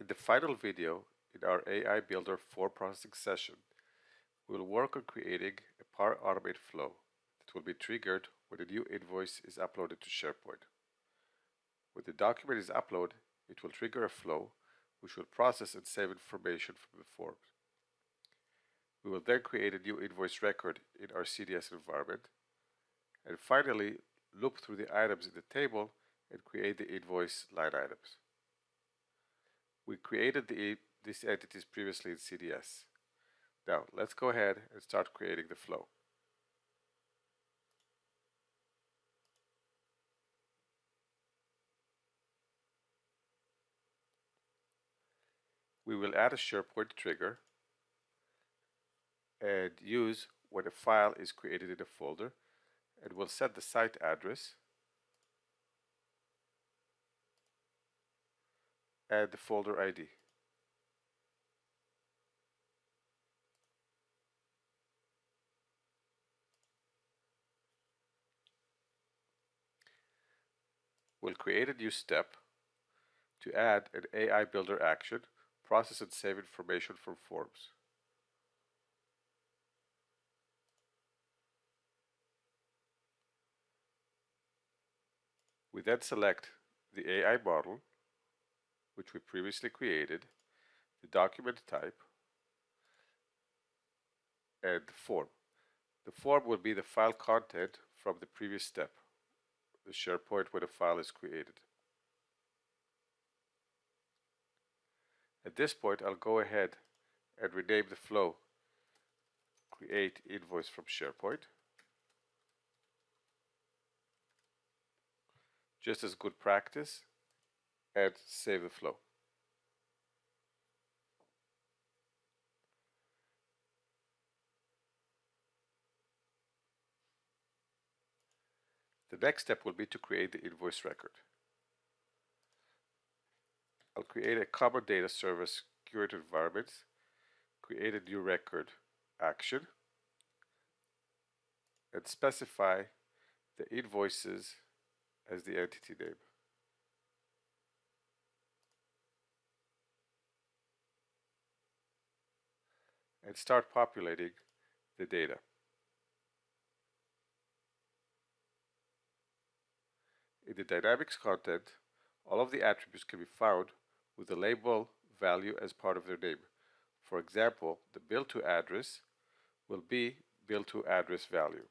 In the final video, in our AI Builder 4 processing session, we will work on creating a Power Automate flow that will be triggered when a new invoice is uploaded to SharePoint. When the document is uploaded, it will trigger a flow which will process and save information from the forms. We will then create a new invoice record in our CDS environment, and finally loop through the items in the table and create the invoice line items. We created these entities previously in CDS. Now let's go ahead and start creating the flow. We will add a SharePoint trigger and use when a file is created in a folder, and we'll set the site address and the folder ID. We'll create a new step to add an AI Builder action, process and save information from forms. We then select the AI model, which we previously created, the document type, and the form. The form will be the file content from the previous step, the SharePoint where the file is created. At this point, I'll go ahead and rename the flow Create Invoice from SharePoint, just as good practice, and save the flow. The next step will be to create the invoice record. I'll create a common data service curate environment, create a new record action, and specify the invoices as the entity name. And start populating the data. In the Dynamics content, all of the attributes can be found with the label value as part of their name. For example, the bill to address will be bill to address value.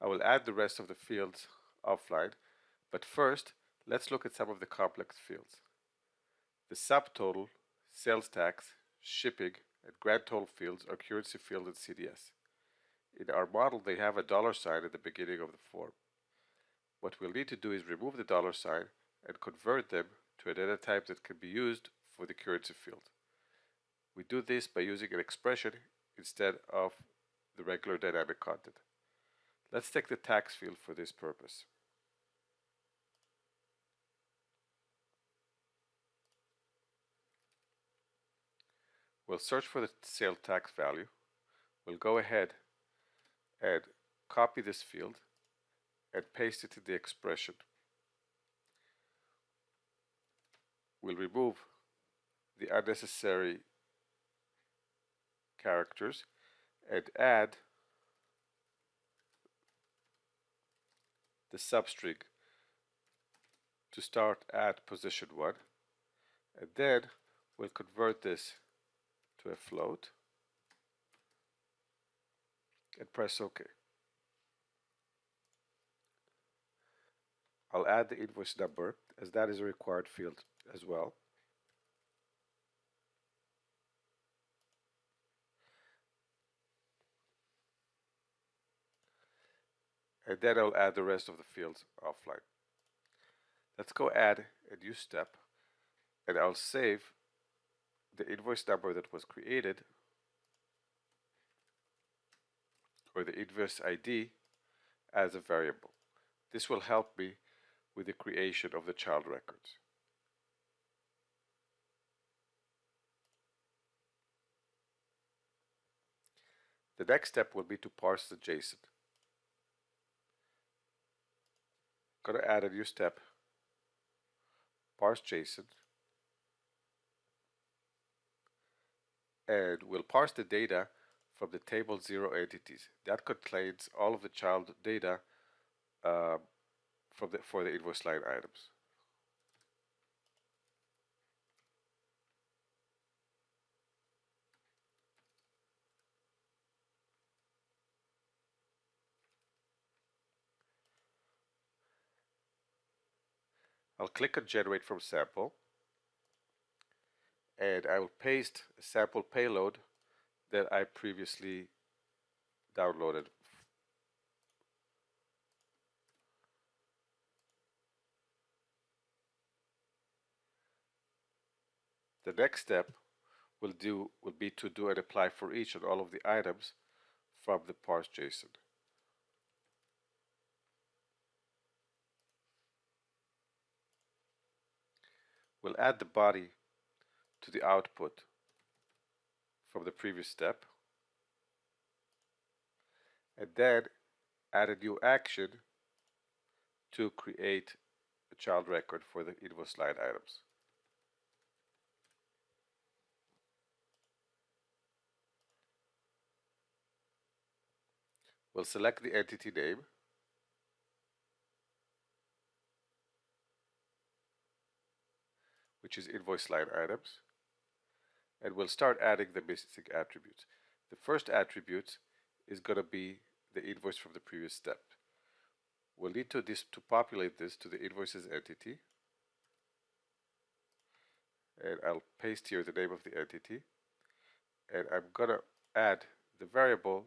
I will add the rest of the fields offline, but first let's look at some of the complex fields. The subtotal, sales tax, shipping, and grand total fields are currency fields in CDS. In our model, they have a $sign at the beginning of the form. What we'll need to do is remove the $sign and convert them to a data type that can be used for the currency field. We do this by using an expression instead of the regular dynamic content. Let's take the tax field for this purpose. We'll search for the sales tax value. We'll go ahead and copy this field and paste it in the expression. We'll remove the unnecessary characters and add the substring to start at position 1, and then we'll convert this to a float and press OK. I'll add the invoice number, as that is a required field as well. And then I'll add the rest of the fields offline. Let's go add a new step, and I'll save the invoice number that was created, or the invoice ID, as a variable. This will help me with the creation of the child records. The next step will be to parse the JSON. I'm going to add a new step, parse JSON, and we'll parse the data from the table 0 entities. That contains all of the child data for the invoice line items. I'll click on Generate from Sample, and I will paste a sample payload that I previously downloaded. The next step will be to do an apply for each on all of the items from the parse JSON. We'll add the body to the output from the previous step, and then add a new action to create a child record for the invoice line items. We'll select the entity name, which is invoice line items, and we'll start adding the missing attributes. The first attribute is going to be the invoice from the previous step. We'll need to populate this to the invoices entity, and I'll paste here the name of the entity, and I'm going to add the variable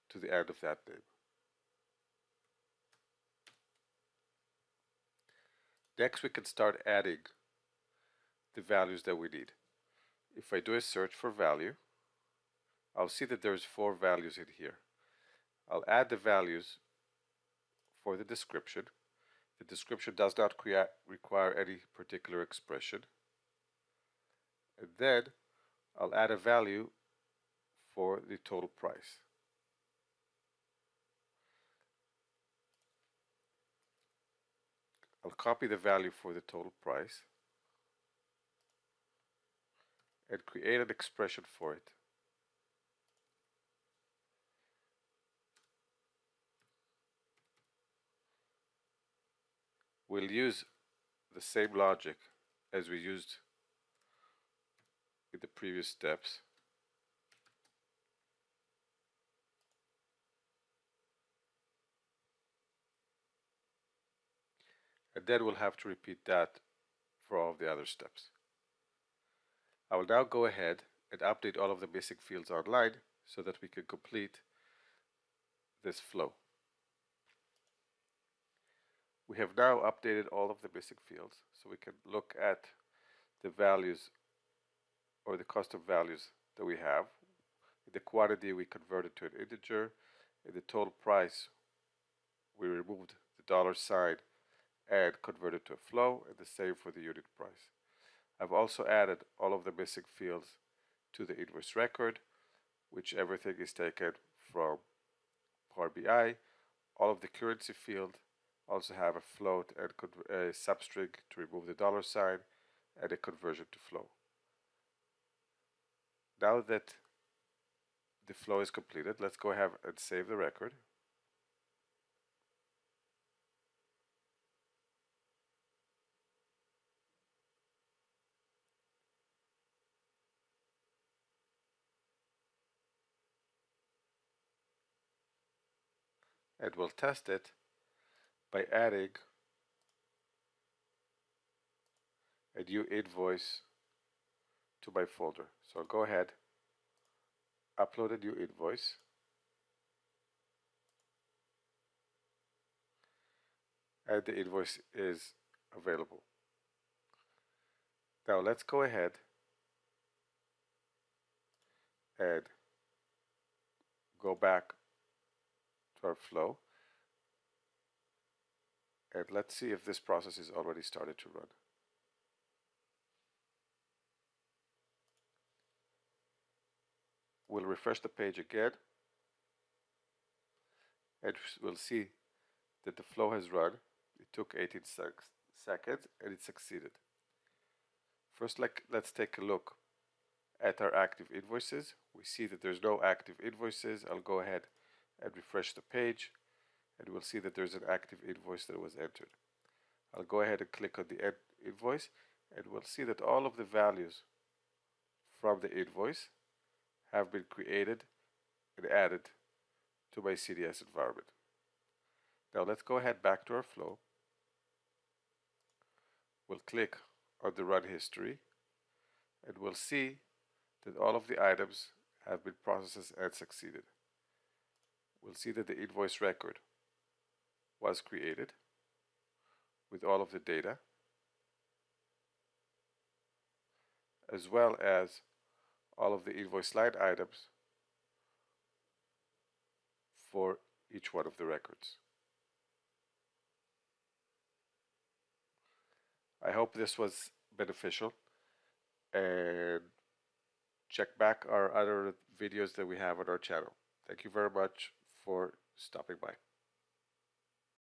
to the end of that name. Next, we can start adding the values that we need. If I do a search for value, I'll see that there's 4 values in here. I'll add the values for the description. The description does not require any particular expression. And then I'll add a value for the total price. I'll copy the value for the total price and create an expression for it. We'll use the same logic as we used in the previous steps. And then we'll have to repeat that for all of the other steps. I will now go ahead and update all of the missing fields online so that we can complete this flow. We have now updated all of the missing fields, so we can look at the values or the custom values that we have. In the quantity, we converted to an integer. In the total price, we removed the $sign and converted to a flow, and the same for the unit price. I've also added all of the missing fields to the invoice record, which everything is taken from Power BI. All of the currency field also have a float and a substring to remove the $sign and a conversion to flow. Now that the flow is completed, let's go ahead and save the record. And we'll test it by adding a new invoice to my folder. So I'll go ahead, upload a new invoice, and the invoice is available. Now let's go ahead and go back to our flow, and let's see if this process is already started to run. We'll refresh the page again, and we'll see that the flow has run. It took 18 seconds and it succeeded. First, let's take a look at our active invoices. We see that there's no active invoices. I'll go ahead and refresh the page, and we'll see that there's an active invoice that was entered. I'll go ahead and click on the invoice, and we'll see that all of the values from the invoice have been created and added to my CDS environment. Now let's go ahead back to our flow. We'll click on the run history, and we'll see that all of the items have been processed and succeeded. We'll see that the invoice record was created with all of the data, as well as all of the invoice line items for each one of the records. I hope this was beneficial, and check back our other videos that we have on our channel. Thank you very much for stopping by.